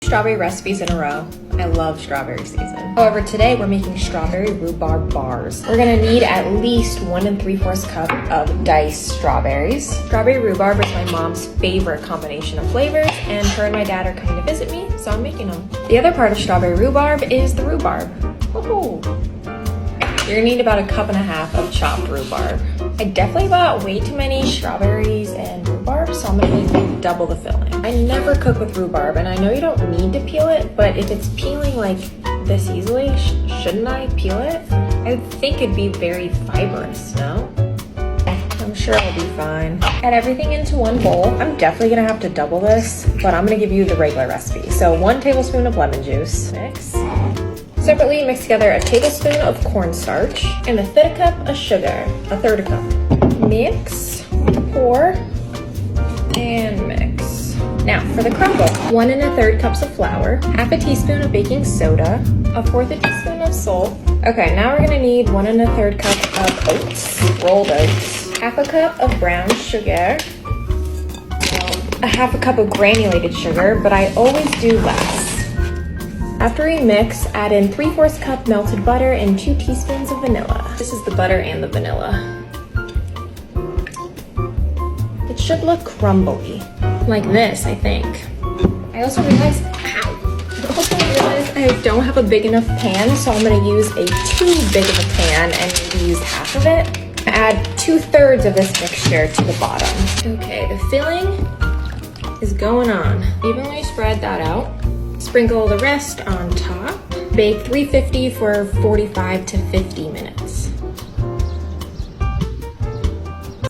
strawberry recipes in a row. I love strawberry season. However, today we're making strawberry rhubarb bars. We're gonna need at least 1 3/4 cup of diced strawberries. Strawberry rhubarb is my mom's favorite combination of flavors, and her and my dad are coming to visit me, so I'm making them. The other part of strawberry rhubarb is the rhubarb. Woohoo! You're gonna need about 1.5 cups of chopped rhubarb. I definitely bought way too many strawberries and rhubarb, so I'm gonna use double the filling. I never cook with rhubarb, and I know you don't need to peel it, but if it's peeling like this easily, shouldn't I peel it? I would think it'd be very fibrous, no? I'm sure it'll be fine. Add everything into one bowl. I'm definitely gonna have to double this, but I'm gonna give you the regular recipe. So 1 tablespoon of lemon juice. Mix. Separately, mix together a tablespoon of cornstarch and 1/3 cup of sugar, 1/3 cup. Mix, pour, and mix. Now for the crumble. 1 1/3 cups of flour, 1/2 teaspoon of baking soda, 1/4 teaspoon of salt. Okay, now we're gonna need 1 1/3 cup of oats, rolled oats, 1/2 cup of brown sugar, 1/2 cup of granulated sugar, but I always do less. After we mix, add in 3/4 cup melted butter and 2 teaspoons of vanilla. This is the butter and the vanilla. It should look crumbly, like this, I think. I also realized I don't have a big enough pan, so I'm gonna use a too big of a pan and maybe use half of it. Add 2/3 of this mixture to the bottom. Okay, the filling is going on. Evenly spread that out. Sprinkle the rest on top. Bake 350 for 45 to 50 minutes.